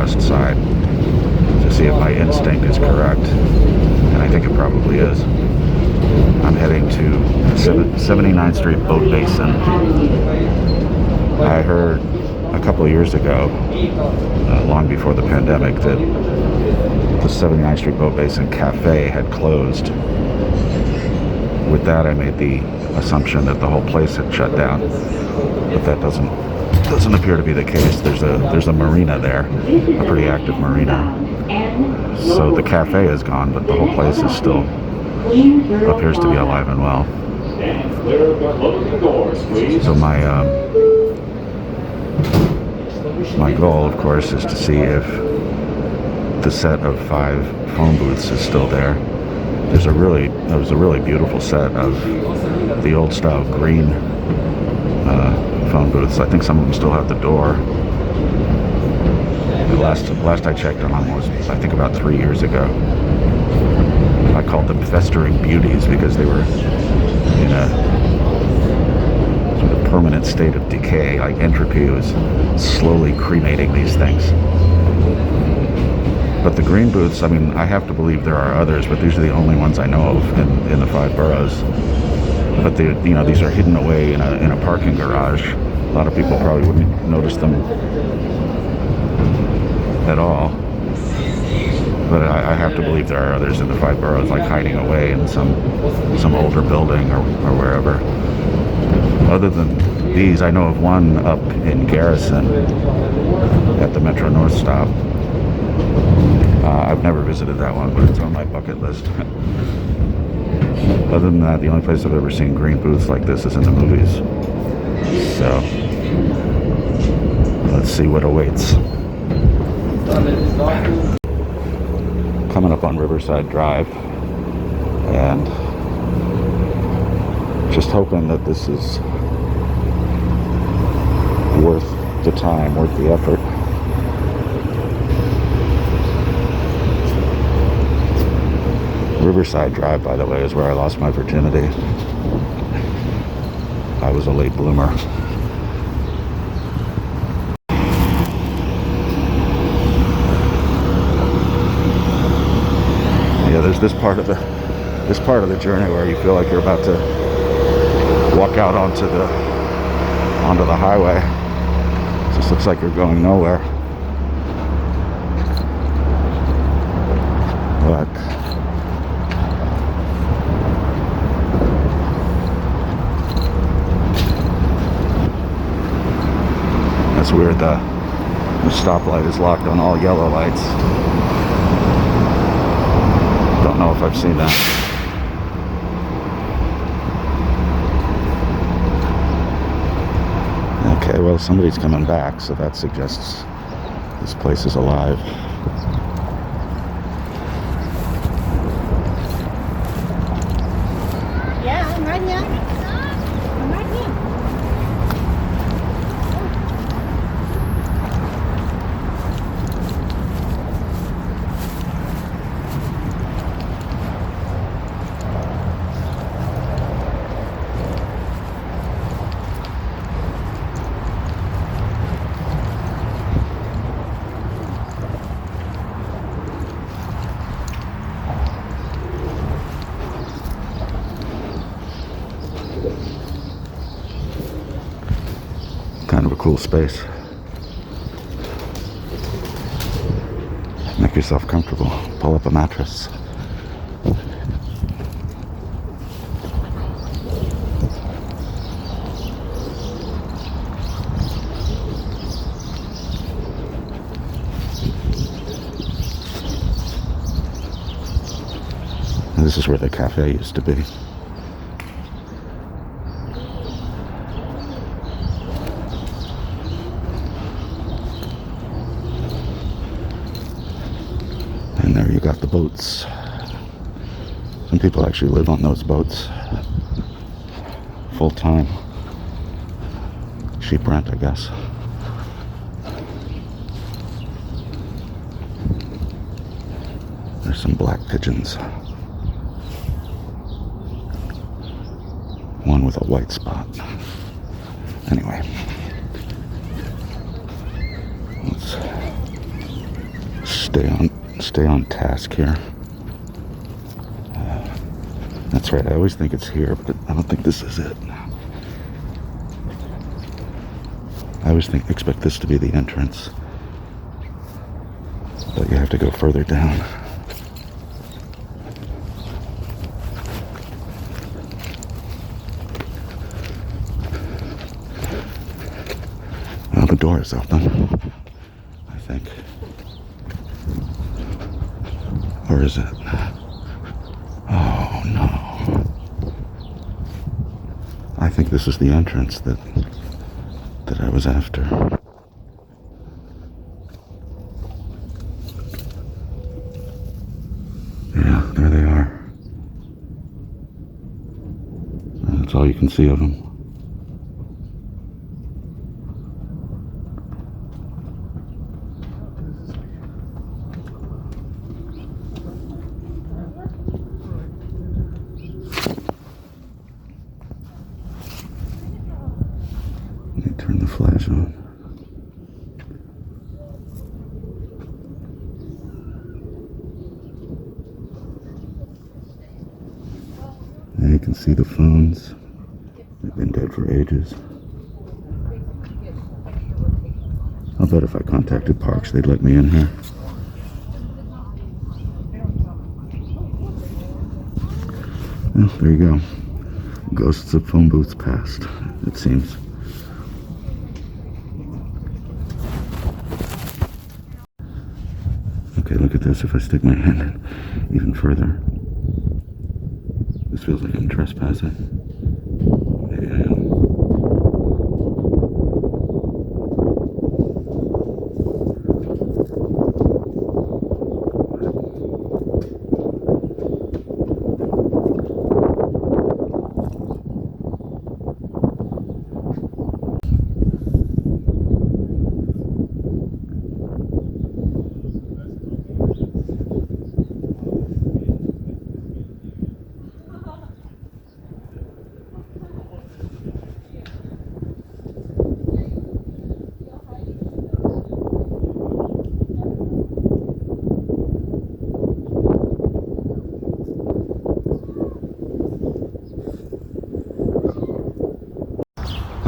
West Side to see if my instinct is correct, and I think it probably is. I'm heading to 79th Street Boat Basin. I heard a couple of years ago, long before the pandemic, that the 79th Street Boat Basin Café had closed. With that, I made the assumption that the whole place had shut down, but that doesn't appear to be the case. There's a marina there, a pretty active marina. So the cafe is gone, but the whole place is still appears to be alive and well. So my goal, of course, is to see if the set of 5 phone booths is still there. There was a really beautiful set of the old style green phone booths. I think some of them still have the door. The last I checked on them was, I think, about 3 years ago. I called them festering beauties because they were in a sort of permanent state of decay. Like entropy was slowly cremating these things. But the green booths, I mean, I have to believe there are others, but these are the only ones I know of in the 5 boroughs. But these are hidden away in a parking garage. A lot of people probably wouldn't notice them at all. But I have to believe there are others in the 5 boroughs, like hiding away in some older building or wherever. Other than these, I know of one up in Garrison at the Metro North stop. I've never visited that one, but it's on my bucket list. Other than that, the only place I've ever seen green booths like this is in the movies. So, let's see what awaits. Coming up on Riverside Drive, and just hoping that this is worth the time, worth the effort. Riverside Drive, by the way, is where I lost my virginity. I was a late bloomer. Yeah, there's this part of the journey where you feel like you're about to walk out onto the highway. It just looks like you're going nowhere. But that's weird. The stoplight is locked on all yellow lights. Don't know if I've seen that. Okay, well, somebody's coming back, so that suggests this place is alive. Yeah, I'm right here. I'm right here. Kind of a cool space. Make yourself comfortable. Pull up a mattress. And this is where the cafe used to be. And there you got the boats. Some people actually live on those boats full time. Cheap rent, I guess. There's some black pigeons. One with a white spot. Anyway. Let's stay on task here. That's right, I always think it's here, but I don't think this is it. I always expect this to be the entrance, but you have to go further down. Well, the door is open, I think. Or is it? Oh no. I think this is the entrance that I was after. Yeah, there they are. That's all you can see of them. Turn the flash on. And you can see the phones. They've been dead for ages. I'll bet if I contacted Parks, they'd let me in here. Well, there you go. Ghosts of phone booths past, it seems. Okay, look at this. If I stick my hand in even further, this feels like I'm trespassing. Maybe I am.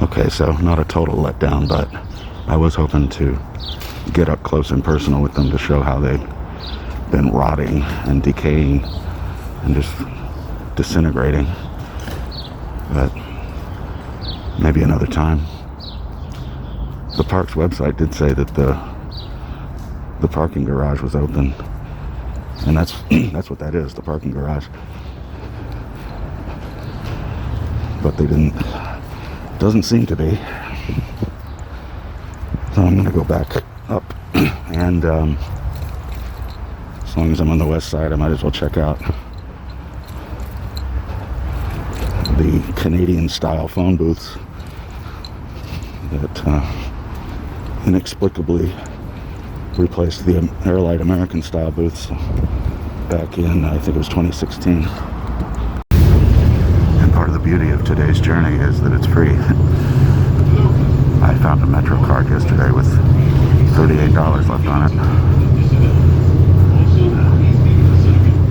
Okay, so not a total letdown, but I was hoping to get up close and personal with them to show how they'd been rotting and decaying and just disintegrating. But maybe another time. The park's website did say that the parking garage was open, and that's what that is, the parking garage. But they didn't. Doesn't seem to be. So I'm going to go back up, and as long as I'm on the west side, I might as well check out the Canadian-style phone booths that inexplicably replaced the Airlight American-style booths back in, I think it was 2016. Part of the beauty of today's journey is that it's free. I found a Metro card yesterday with $38 left on it.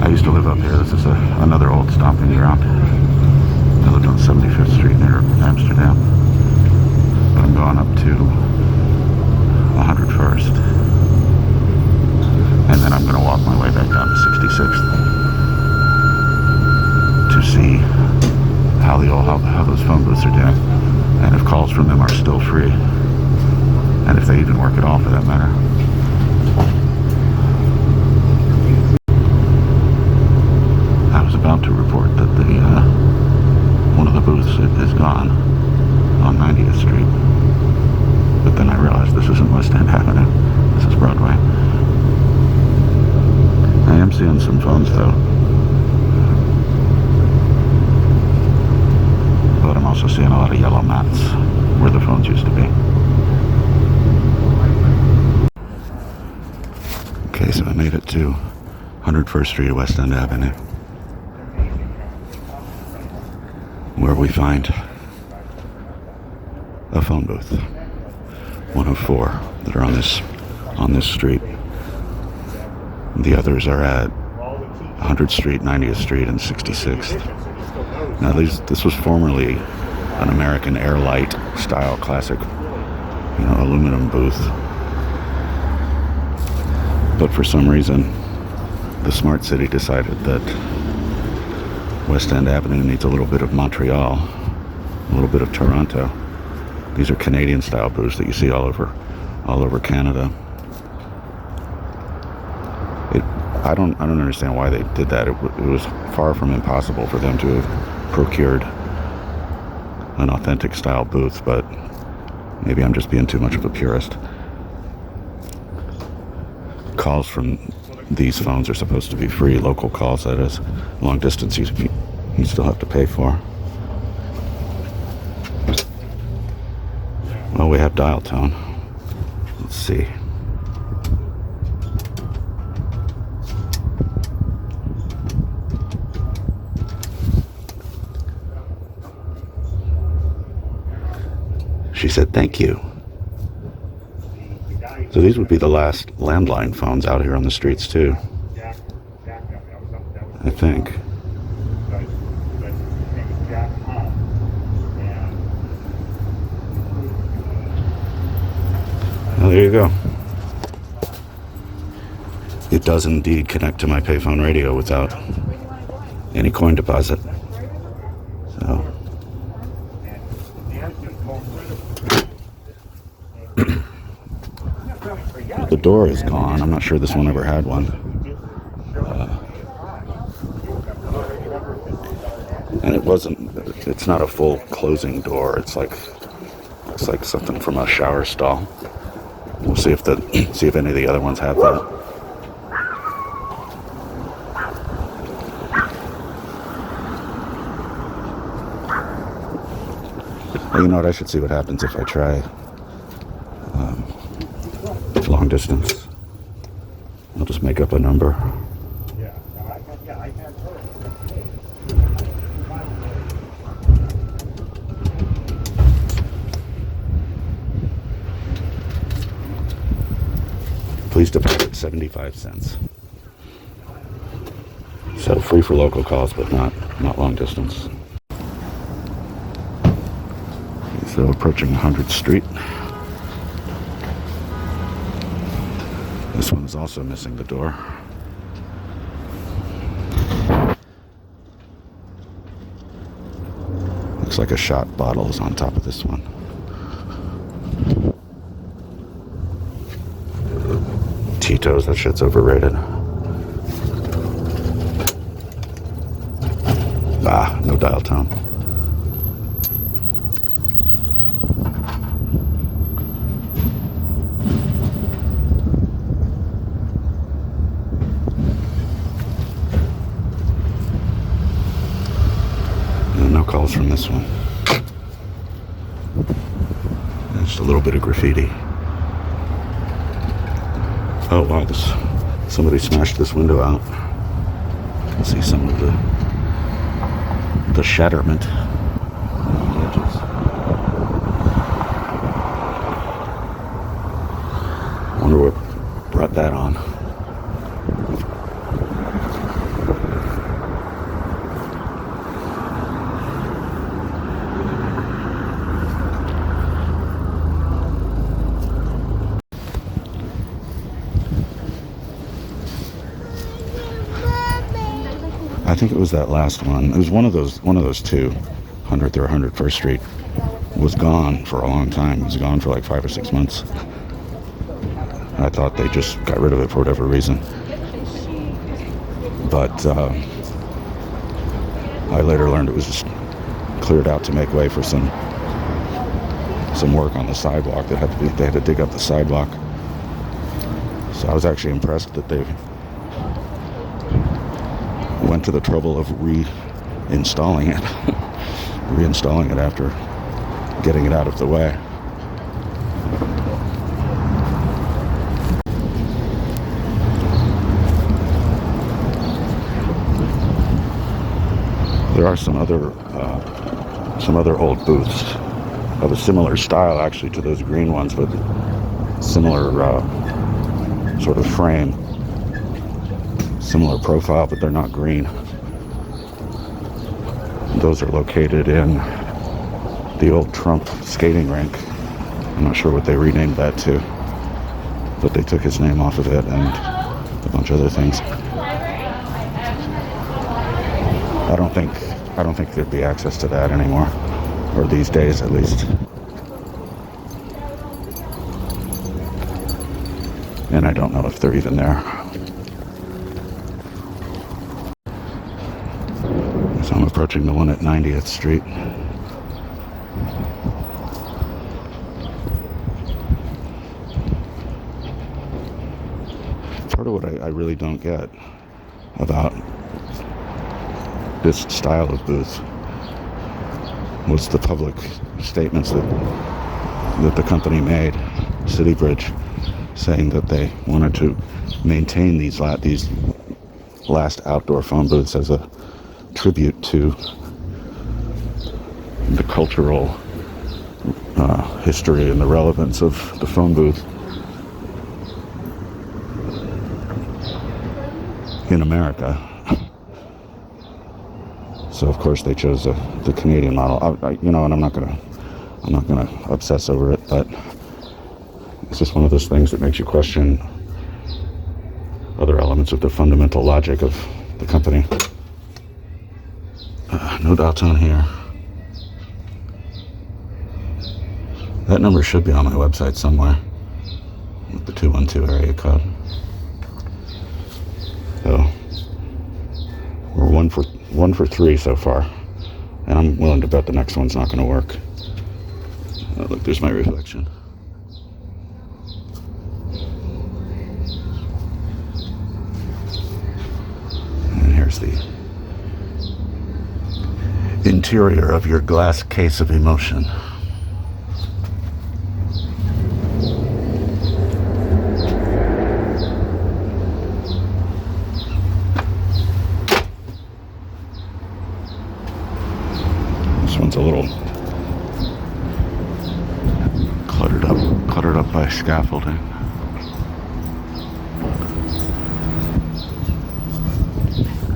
I used to live up here. This is another old stomping ground. I lived on 75th Street near Amsterdam. But I'm going up to 101st. And then I'm going to walk my way back down to 66th to see how those phone booths are doing, and if calls from them are still free, and if they even work at all for that matter. I was about to report that one of the booths is gone on 90th Street, but then I realized this isn't West End Avenue, this is Broadway. I am seeing some phones though. But I'm also seeing a lot of yellow mats where the phones used to be. Okay, so I made it to 101st Street, West End Avenue, where we find a phone booth, one of four that are on this street. The others are at 100th Street, 90th Street, and 66th. Now, this was formerly an American Airlight style classic, aluminum booth. But for some reason, the Smart City decided that West End Avenue needs a little bit of Montreal, a little bit of Toronto. These are Canadian style booths that you see all over Canada. I don't understand why they did that. It was far from impossible for them to have procured an authentic style booth, but maybe I'm just being too much of a purist. Calls from these phones are supposed to be free, local calls, that is. Long distance you still have to pay for. Well, we have dial tone. Let's see. She said, "Thank you." So these would be the last landline phones out here on the streets too, I think. Well, there you go. It does indeed connect to my Payphone radio without any coin deposit. So the door is gone. I'm not sure this one ever had one. And it's not a full closing door. Looks like something from a shower stall. We'll see if any of the other ones have that. Well, you know what? I should see what happens if I try long distance. I'll just make up a number. Please deposit 75 cents. So free for local calls, but not long distance. So approaching 100th Street. This one is also missing the door. Looks like a shot bottle is on top of this one. Tito's, that shit's overrated. No dial tone. No calls from this one. Just a little bit of graffiti. Oh wow, somebody smashed this window out. You can see some of the shatterment on the edges. Wonder what brought that on. I think it was that last one. It was one of those two, 100th or 101st Street, was gone for a long time. It was gone for like 5 or 6 months. I thought they just got rid of it for whatever reason. But I later learned it was just cleared out to make way for some work on the sidewalk. They had to dig up the sidewalk. So I was actually impressed that they went to the trouble of reinstalling it after getting it out of the way. There are some other old booths of a similar style, actually, to those green ones, but similar sort of frame. similar profile, but they're not green. Those are located in the old Trump skating rink. I'm not sure what they renamed that to, but they took his name off of it and a bunch of other things. I don't think there'd be access to that anymore, or these days at least. And I don't know if they're even there. So I'm approaching the one at 90th Street. Part of what I really don't get about this style of booth was the public statements that the company made, City Bridge, saying that they wanted to maintain these last outdoor phone booths as a tribute to the cultural history and the relevance of the phone booth in America. So of course they chose the Canadian model. And I'm not gonna obsess over it, but it's just one of those things that makes you question other elements of the fundamental logic of the company. No dots on here. That number should be on my website somewhere with the 212 area code. So we're one for three so far, and I'm willing to bet the next one's not going to work. Look, there's my reflection. And here's the interior of your glass case of emotion. This one's a little cluttered up by scaffolding.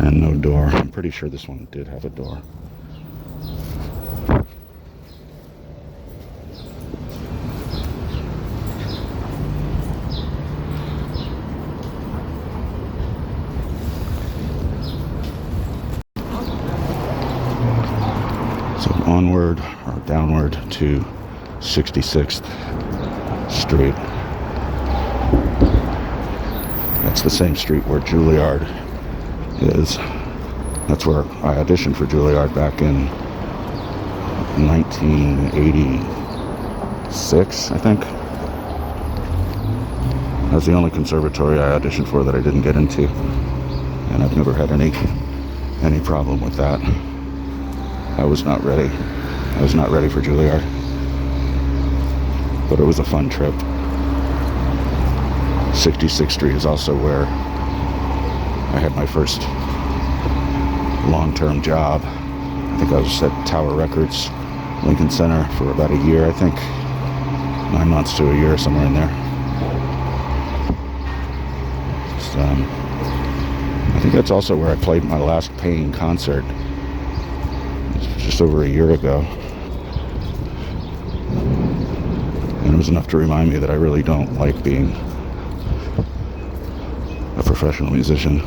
And no door. I'm pretty sure this one did have a door. So onward or downward to 66th Street. That's the same street where Juilliard is. That's where I auditioned for Juilliard back in 1986, I think. That's the only conservatory I auditioned for that I didn't get into, and I've never had any problem with that. I was not ready for Juilliard, but it was a fun trip. 66th Street is also where I had my first long-term job. I think I was at Tower Records, Lincoln Center for about a year, I think. 9 months to a year, somewhere in there. I think that's also where I played my last paying concert. It was just over a year ago. And it was enough to remind me that I really don't like being a professional musician.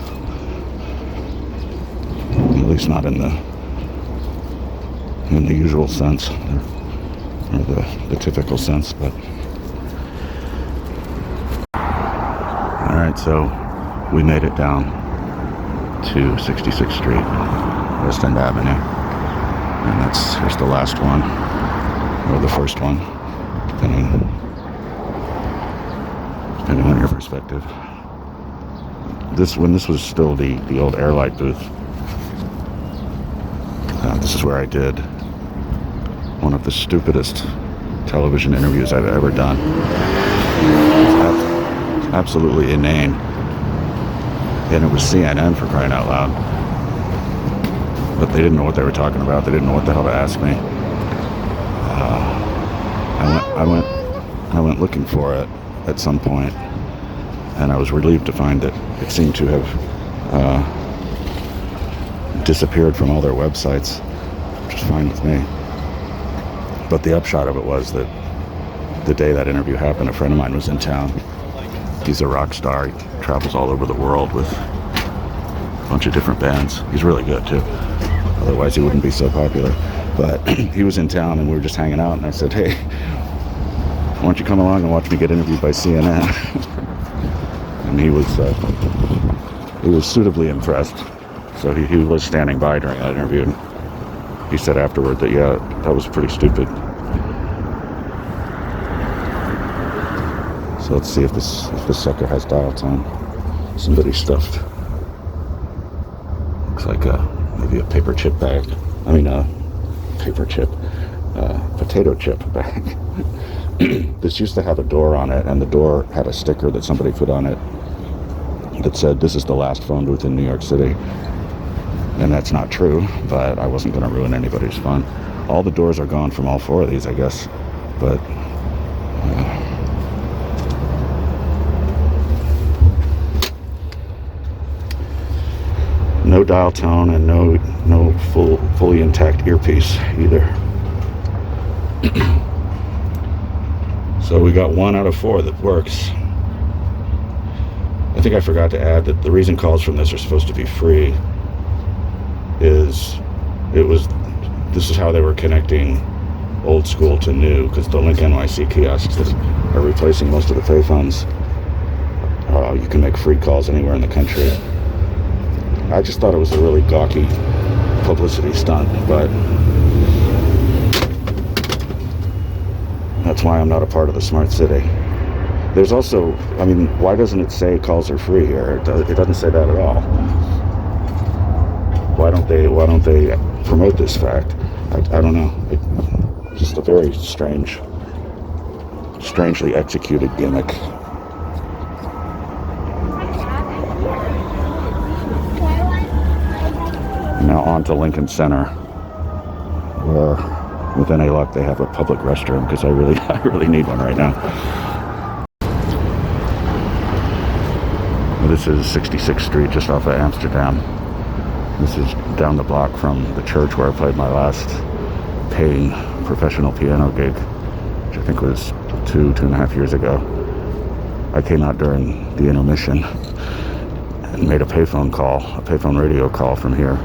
At least not in the usual sense, or the typical sense, but. Alright, so we made it down to 66th Street, West End Avenue. And here's the last one, or the first one, depending on your perspective. When this was still the old Airlight booth, this is where I did one of the stupidest television interviews I've ever done. It's absolutely inane. And it was CNN, for crying out loud. But they didn't know what they were talking about. They didn't know what the hell to ask me. I went looking for it at some point, and I was relieved to find that it seemed to have disappeared from all their websites, which is fine with me. But the upshot of it was that the day that interview happened, a friend of mine was in town. He's a rock star. He travels all over the world with a bunch of different bands. He's really good too. Otherwise he wouldn't be so popular. But he was in town and we were just hanging out, and I said, hey, why don't you come along and watch me get interviewed by CNN? And he was suitably impressed. So he was standing by during that interview. And he said afterward that, yeah, that was pretty stupid. So let's see if this sucker has dial tone. Somebody stuffed. Looks like maybe a paper chip bag. I mean, potato chip bag. This used to have a door on it, and the door had a sticker that somebody put on it that said, "This is the last phone booth in New York City." And that's not true, but I wasn't going to ruin anybody's fun. All the doors are gone from all four of these, I guess. But no dial tone and no fully intact earpiece either. So we got 1 out of 4 that works. I think I forgot to add that the reason calls from this are supposed to be free is this is how they were connecting old school to new, because the Link NYC kiosks that are replacing most of the payphones, you can make free calls anywhere in the country. I just thought it was a really gawky publicity stunt, but that's why I'm not a part of the smart city. There's also, I mean, why doesn't it say calls are free here? It doesn't say that at all. Why don't they promote this fact? I don't know. It's just a very strangely executed gimmick. Now on to Lincoln Center, where with any luck they have a public restroom, because I really need one right now. This is 66th Street, just off of Amsterdam. This is down the block from the church where I played my last paying professional piano gig, which I think was 2.5 years ago. I came out during the intermission and made a payphone radio call from here,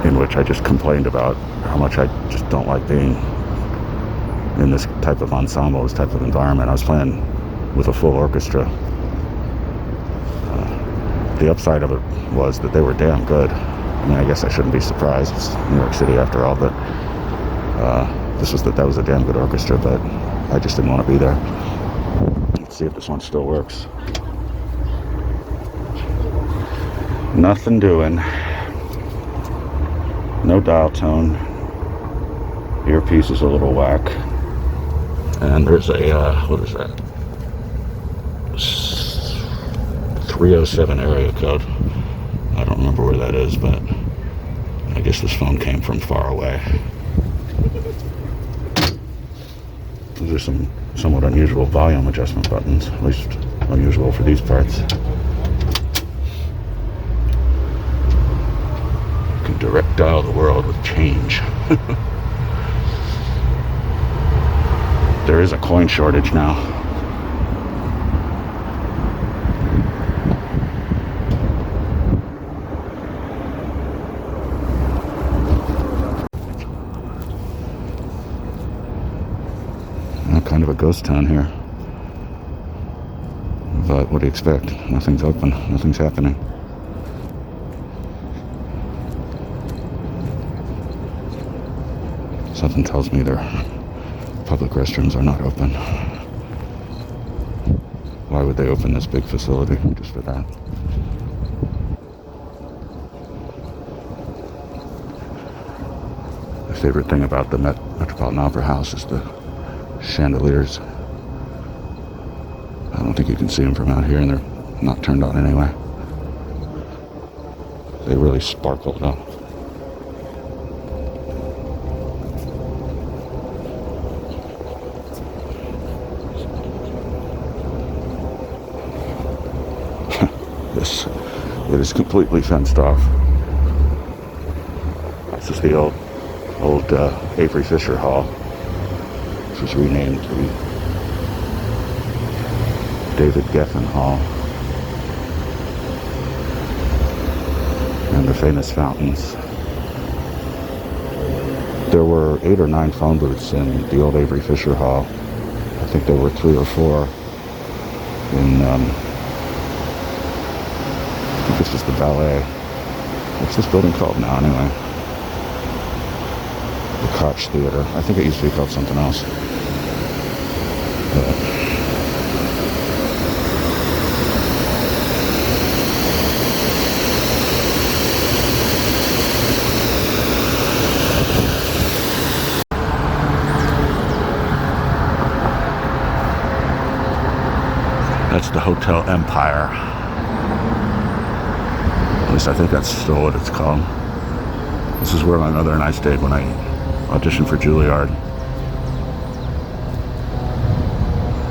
in which I just complained about how much I just don't like being in this type of ensemble, this type of environment. I was playing with a full orchestra. The upside of it was that they were damn good. I mean, I guess I shouldn't be surprised. It's New York City after all, but that was a damn good orchestra, but I just didn't want to be there. Let's see if this one still works. Nothing doing. No dial tone. Earpiece is a little whack. And there's a, what is that? 307 area code. I don't remember where that is, but I guess this phone came from far away. These are some somewhat unusual volume adjustment buttons, at least unusual for these parts. You can direct dial the world with change. There is a coin shortage now. Kind of a ghost town here. But what do you expect? Nothing's open. Nothing's happening. Something tells me their public restrooms are not open. Why would they open this big facility just for that? My favorite thing about the Metropolitan Opera House is the chandeliers. I don't think you can see them from out here, and they're not turned on anyway. They really sparkle though. This, it is completely fenced off. This is the old Avery Fisher Hall, which was renamed the David Geffen Hall. And the famous fountains. There were 8 or 9 phone booths in the old Avery Fisher Hall. I think there were 3 or 4 in, I think this is the ballet. What's this building called now, anyway? The Koch Theater. I think it used to be called something else. That's the Hotel Empire. At least I think that's still what it's called. This is where my mother and I stayed when I auditioned for Juilliard.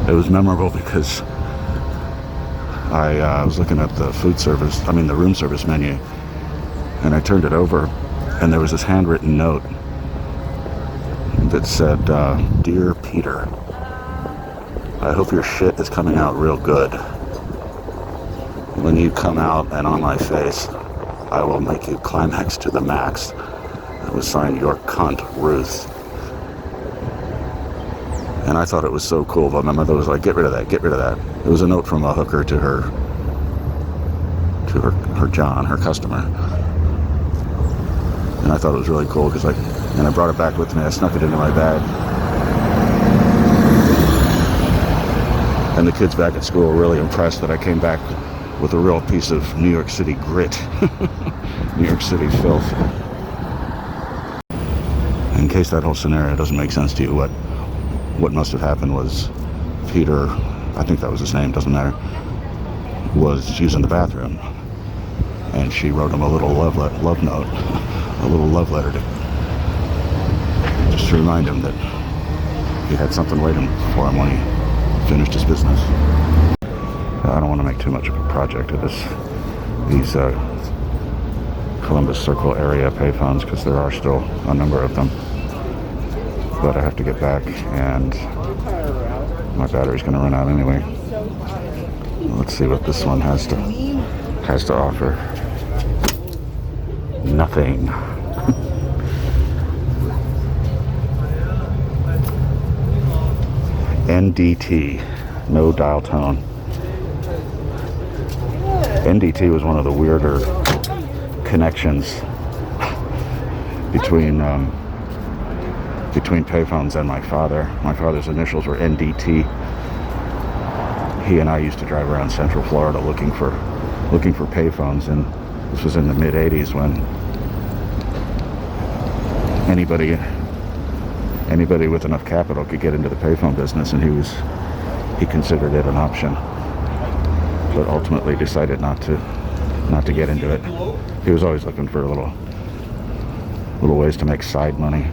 It was memorable because I was looking at the the room service menu, and I turned it over, and there was this handwritten note that said, "Dear Peter, I hope your shit is coming out real good. When you come out and on my face, I will make you climax to the max." It was signed, "Your cunt, Ruth." And I thought it was so cool, but my mother was like, "Get rid of that, get rid of that." It was a note from a hooker to her John, her customer. And I thought it was really cool because and I brought it back with me. I snuck it into my bag. And the kids back at school were really impressed that I came back with a real piece of New York City grit. New York City filth. In case that whole scenario doesn't make sense to you, what must have happened was Peter, I think that was his name, doesn't matter, was using the bathroom. And she wrote him a little love note, a little love letter just to remind him that he had something waiting for him when he finished his business. I don't want to make too much of a project of these Columbus Circle area payphones, because there are still a number of them. But I have to get back, and my battery's going to run out anyway. Let's see what this one has to offer. Nothing. NDT, no dial tone. NDT was one of the weirder connections between payphones and my father. My father's initials were NDT. He and I used to drive around Central Florida looking for payphones, and this was in the mid '80s when anybody with enough capital could get into the payphone business, and he considered it an option, but ultimately decided not to get into it. He was always looking for little ways to make side money.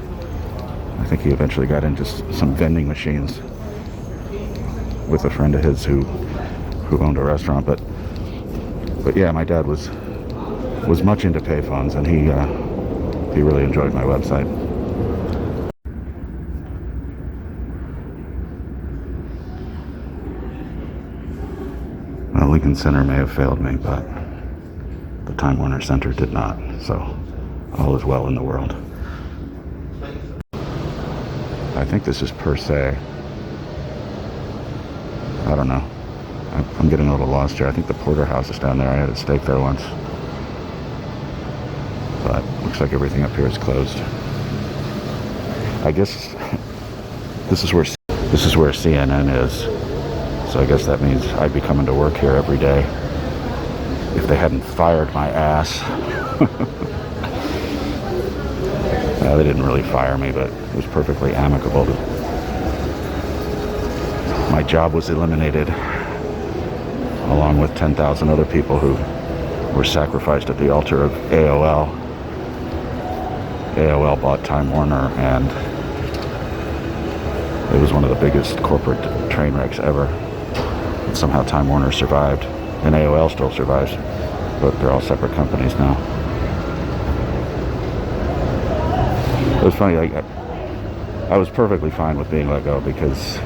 I think he eventually got into some vending machines with a friend of his who owned a restaurant. But yeah, my dad was much into payphones, and he really enjoyed my website. Well, Lincoln Center may have failed me, but the Time Warner Center did not. So all is well in the world. I think this is per se. I don't know. I'm getting a little lost here. I think the Porterhouse is down there. I had a steak there once. But looks like everything up here is closed. I guess this is where CNN is. So I guess that means I'd be coming to work here every day if they hadn't fired my ass. They didn't really fire me, but it was perfectly amicable. My job was eliminated, along with 10,000 other people who were sacrificed at the altar of AOL. AOL bought Time Warner, and it was one of the biggest corporate train wrecks ever. And somehow Time Warner survived. And AOL still survives, but they're all separate companies now. It was funny, like, I was perfectly fine with being let go because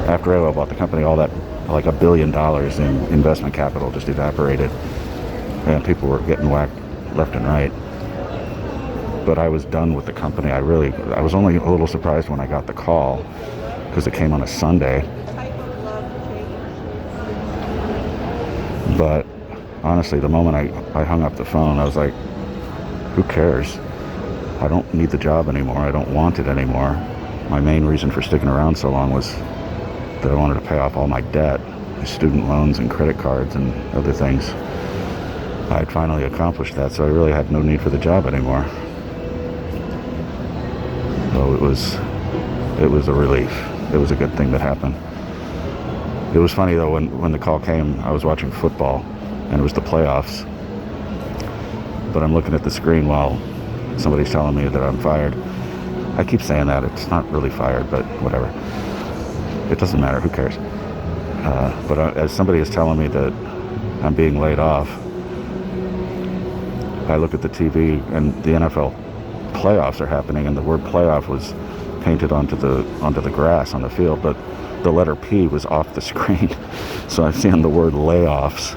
after AOL bought the company, all that, like $1 billion in investment capital just evaporated, and people were getting whacked left and right. But I was done with the company. I was only a little surprised when I got the call because it came on a Sunday. But honestly, the moment I hung up the phone, I was like, who cares? I don't need the job anymore. I don't want it anymore. My main reason for sticking around so long was that I wanted to pay off all my debt, my student loans and credit cards and other things. I'd finally accomplished that, so I really had no need for the job anymore. So it was a relief. It was a good thing that happened. It was funny though, when the call came, I was watching football and it was the playoffs. But I'm looking at the screen while somebody's telling me that I'm fired. I keep saying that. It's not really fired, but whatever. It doesn't matter. Who cares? But as somebody is telling me that I'm being laid off, I look at the TV and the NFL playoffs are happening, and the word playoff was painted onto the grass on the field, but the letter P was off the screen. So I'm seeing the word layoffs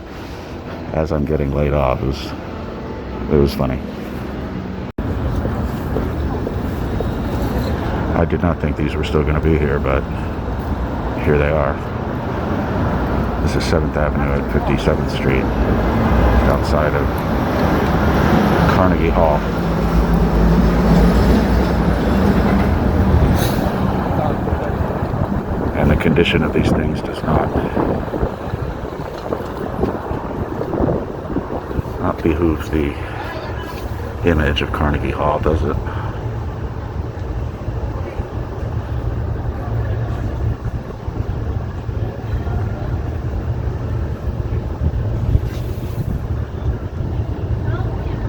as I'm getting laid off. It was funny. I did not think these were still going to be here, but here they are. This is 7th Avenue at 57th Street, outside of Carnegie Hall. And the condition of these things does not behoove the image of Carnegie Hall, does it?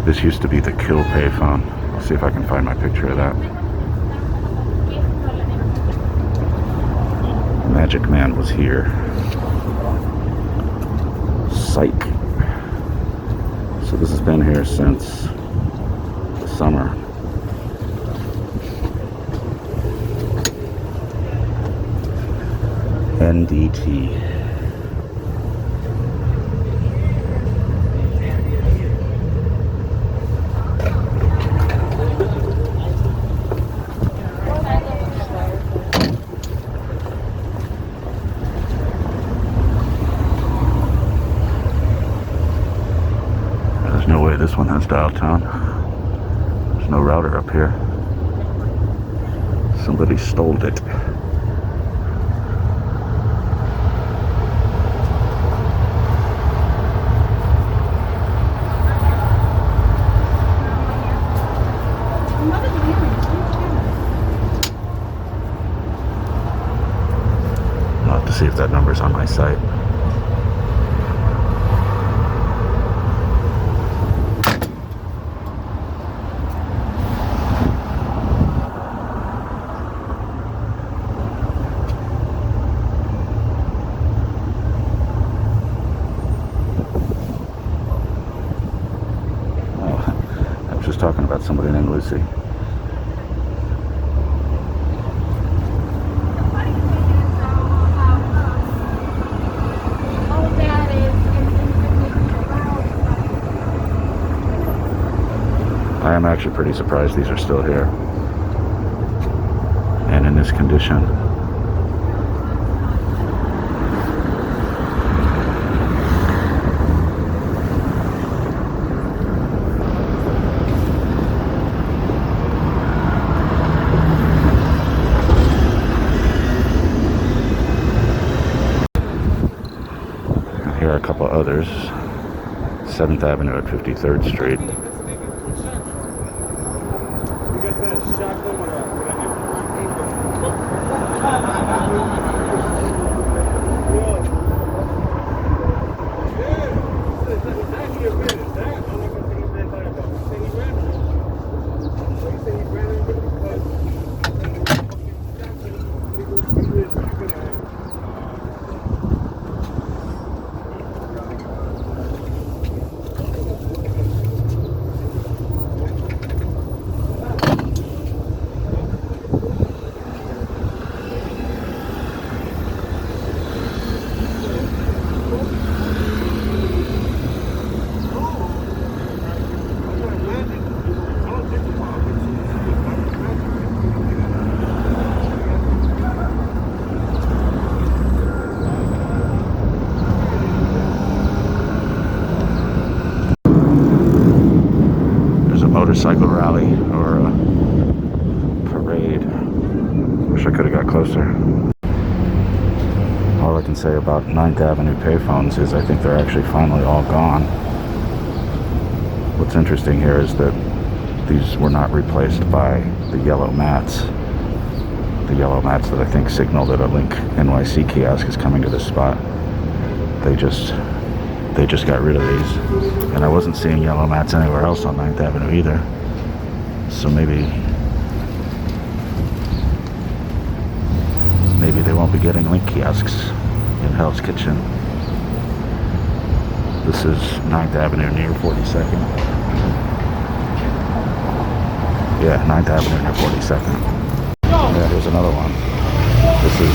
This used to be the Kill Payphone. I'll see if I can find my picture of that. Magic Man was here. Psych. So this has been here since the summer. NDT. No way this one has dial tone. There's no router up here. Somebody stole it. I'll have to see if that number's on my site. Talking about somebody named Lucy. I am actually pretty surprised these are still here and in this condition. Here are a couple others. 7th Avenue at 53rd Street. motorcycle rally or a parade. Wish I could have got closer. All I can say about 9th Avenue payphones is I think they're actually finally all gone. What's interesting here is that these were not replaced by the yellow mats. The yellow mats that I think signal that a Link NYC kiosk is coming to this spot. They just got rid of these. And I wasn't seeing yellow mats anywhere else on 9th Avenue either. So maybe they won't be getting Link kiosks in Hell's Kitchen. This is 9th Avenue near 42nd. Yeah, 9th Avenue near 42nd. Yeah, here's another one. This is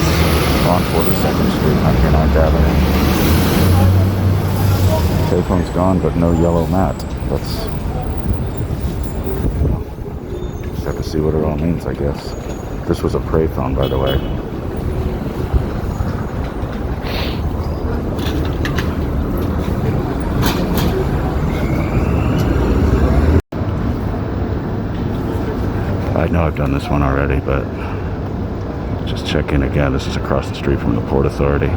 on 42nd Street, not near 9th Avenue. Payphone's gone, but no yellow mat. Just have to see what it all means, I guess. This was a payphone, by the way. I know I've done this one already, but just check in again. This is across the street from the Port Authority.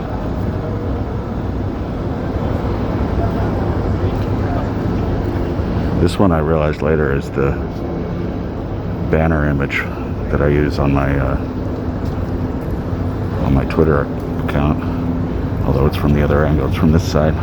This one I realized later is the banner image that I use on my Twitter account. Although it's from the other angle, it's from this side.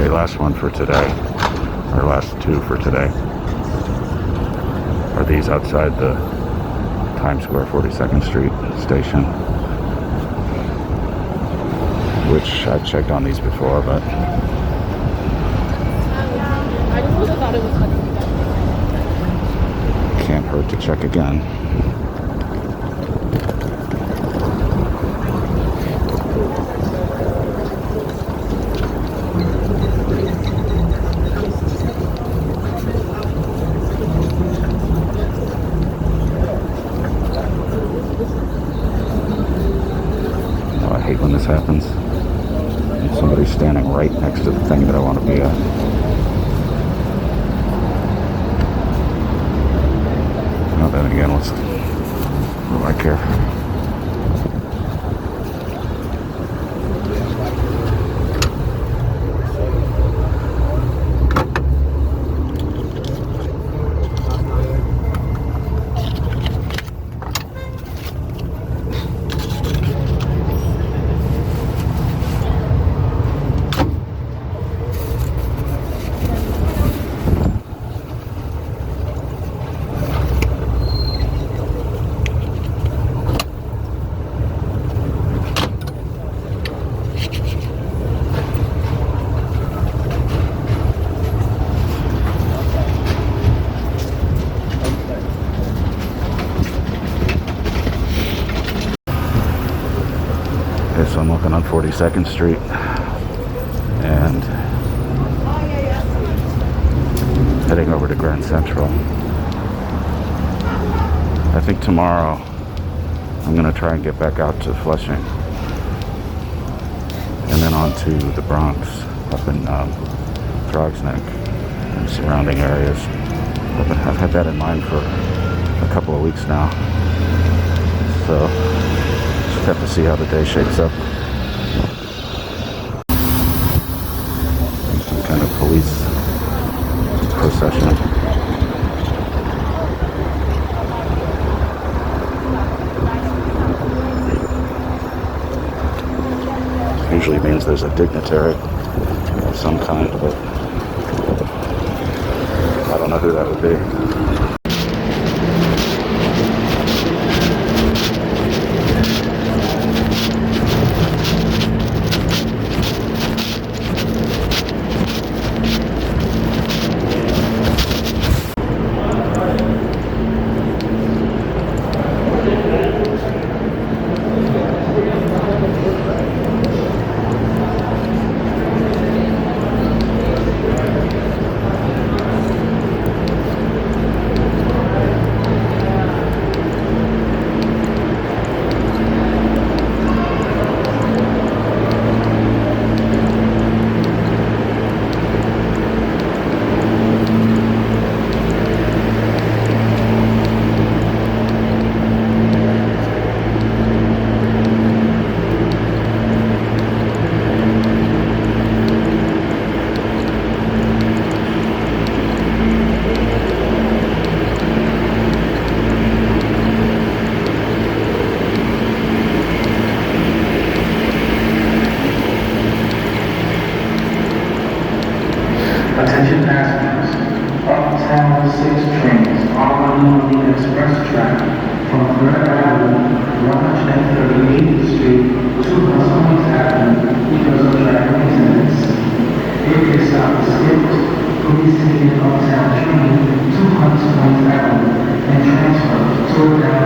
Last one for today, or last two for today, are these outside the Times Square 42nd Street station, which I've checked on these before, but can't hurt to check again. When this happens, and somebody's standing right next to the thing that I want to be at. Now then again, what do I care? So I'm looking on 42nd Street and heading over to Grand Central. I think tomorrow I'm going to try and get back out to Flushing and then on to the Bronx up in Throgs Neck and surrounding areas. I've had that in mind for a couple of weeks now, so just have to see how the day shapes up. Some kind of police procession. Usually means there's a dignitary of some kind, but I don't know who that would be. on the express track from 3rd Avenue, 138th Street to West Point Avenue because of traffic incidents. If your stop is skipped, please take an uptown train to Hunts Point Avenue and transfer to a